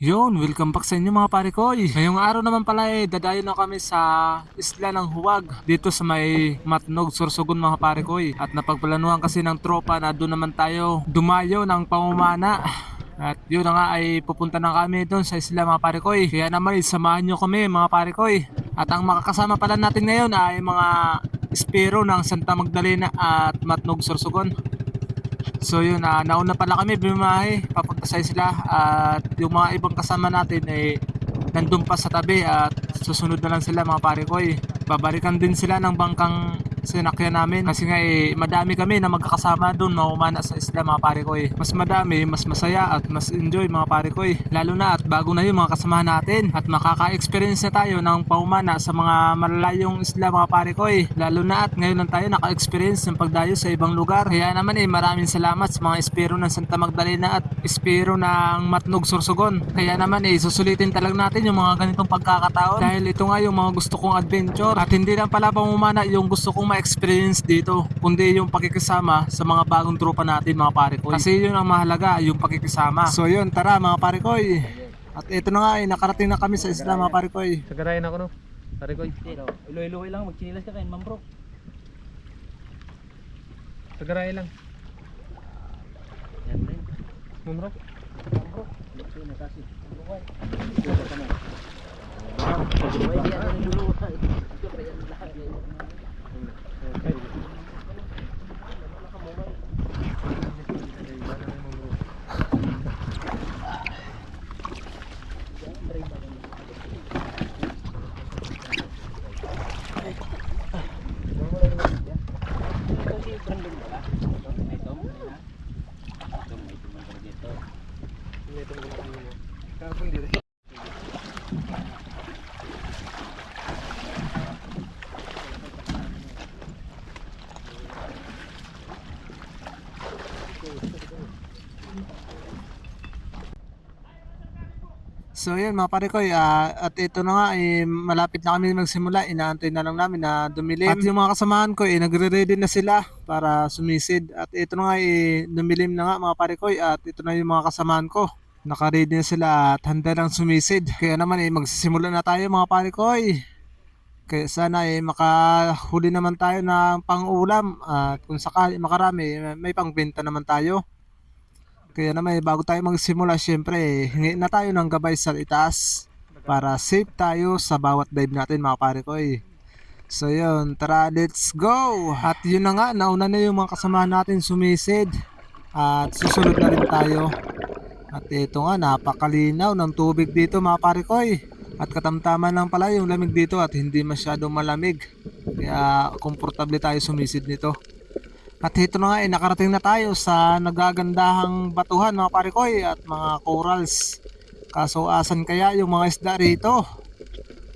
Yun, welcome back sa inyo mga pare ko. Ngayong araw naman pala dadayo na kami sa isla ng Huwag dito sa may Matnog, Sorsogon mga pare ko. At napagplanuhan kasi ng tropa na doon naman tayo dumayo ng pamumana. At yun na nga ay pupunta na kami doon sa isla mga pare ko. Kaya naman samahan nyo kami mga pare ko. At ang makakasama pala natin ngayon ay mga espiro ng Santa Magdalena at Matnog, Sorsogon. So yun, nauna pala kami bumiyahe papunta sa isla at yung mga ibang kasama natin nandun pa sa tabi at susunod na lang sila mga pare ko. Babalikan din sila ng bangkang sinakyan namin kasi nga madami kami na magkakasama doon maumana sa isla mga pare ko. Mas madami, mas masaya at mas enjoy mga pare ko. Lalo na at bago na yung mga kasamahan natin at makaka-experience na tayo ng paumana sa mga malalayong isla mga pare ko. Lalo na at ngayon lang tayo naka-experience ng pagdayo sa ibang lugar. Kaya naman maraming salamat sa mga espiro ng Santa Magdalena at espiro ng Matnog, Sorsogon. Kaya naman susulitin talaga natin yung mga ganitong pagkakataon dahil ito nga yung mga gusto kong adventure at hindi lang pala pamumana yung gusto kong ma-experience dito kundi yung pakikisama sa mga bagong tropa natin mga pare ko. Kasi yun ang mahalaga, yung pakikisama. So yun, tara mga pare ko. At ito na nga nakarating na kami sa isla mga pare ko. Sagarayan ako no. Pare ko. Iloy-iloy lang, magchinilas ka kain, ma'am bro. Sagarayan lang. Yan rin. Mumro. Ma'am bro. Luksi na kasi. Luway. Luway yan ang luluwa. Ito pa yan lahat. So yun mga pare ko, at ito na nga malapit na kami magsimula, inaantay na lang namin na dumilim. At yung mga kasamahan ko nagre-ready na sila para sumisid. At ito na nga dumilim na nga mga pare ko at ito na yung mga kasamahan ko. Naka-ready na sila at handa lang sumisid. Kaya naman magsisimula na tayo mga pare ko. Kaya sana makahuli naman tayo ng pang-ulam at kung sakali makarami may pangbenta naman tayo. Kaya naman bago tayo magsimula syempre hingi na tayo ng gabay sa itaas para safe tayo sa bawat dive natin mga pare ko. So yun, tara let's go. At yun na nga, nauna na yung mga kasama natin sumisid at susunod na rin tayo. At ito nga, napakalinaw ng tubig dito mga pare ko. At katamtaman lang pala yung lamig dito at hindi masyadong malamig. Kaya komportable tayo sumisid nito. At ito na nga nakarating na tayo sa nagagandahang batuhan mga pare ko at mga corals. Kaso asan kaya yung mga isda rito?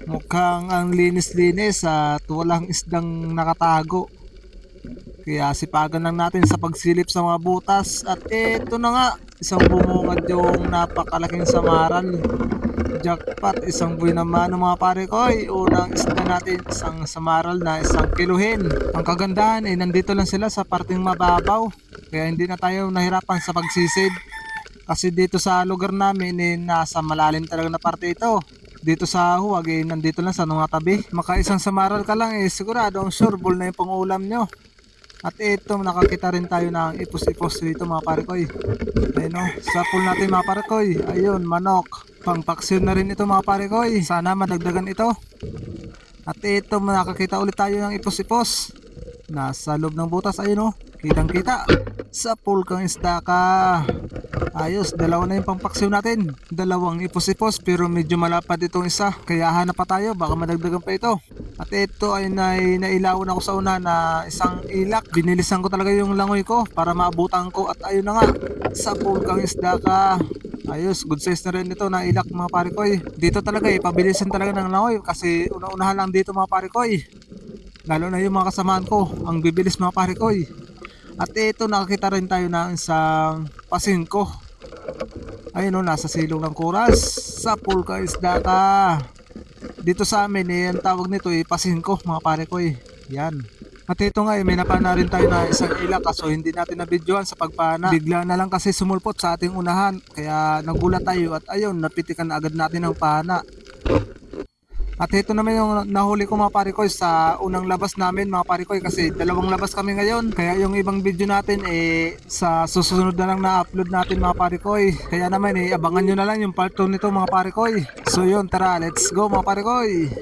Mukhang ang linis-linis at walang isdang nakatago. Kaya sipagan lang natin sa pagsilip sa mga butas. At ito na nga, isang bumungad yung napakalaking samaral. Jackpot, isang buhay naman ng mga pare ko. Unang isda natin, isang samaral na isang kiluhin. Ang kagandahan nandito lang sila sa parting mababaw. Kaya hindi na tayo nahirapan sa pagsisid. Kasi dito sa lugar namin nasa malalim talaga na parte ito. Dito sa Huwag nandito lang sa mga tabi. Maka isang samaral ka lang sigurado ang sure ball na yung pang-ulam nyo. At ito nakakita rin tayo ng ipos-ipos dito mga pare ko. Ayun sa pool natin mga pare ko. Ayun, manok. Pangpaksiw na rin ito mga pare ko. Sana madagdagan ito. At ito nakakita ulit tayo ng ipos-ipos. Nasa loob ng butas ayun kitang kita. Sa pool kang isda ka. Ayos, dalawa na yung pangpaksiw natin. Dalawang ipos-ipos pero medyo malapad itong isa. Kaya hanap pa tayo, baka madagdagan pa ito. At ito ay nailawan ako sa una na isang ilak. Binilisan ko talaga yung langoy ko para maabutan ko. At ayun na nga, sa pool kang isda ka. Ayos, good size na rin ito na ilak mga pare ko. Dito talaga pabilisan talaga ng langoy kasi una-unahan lang dito mga pare ko. Lalo na yung mga kasamaan ko, ang bibilis mga pare ko. At ito nakakita rin tayo ng isang pasingko. Ayun nasa silong ng kuras. Sa pool ka isda ka. Dito sa amin ang tawag nito pasingko mga pare ko. Yan. At ito nga may napana rin tayo na isang ilak kaso hindi natin nabidyohan sa pagpana. Bigla na lang kasi sumulpot sa ating unahan kaya nagulat tayo at ayun napitikan na agad natin ng pana. At ito naman yung nahuli ko mga parikoy sa unang labas namin mga parikoy kasi dalawang labas kami ngayon. Kaya yung ibang video natin sa susunod na lang na-upload natin mga parikoy. Kaya naman abangan nyo na lang yung part 2 nito mga parikoy. So yun tara let's go mga parikoy.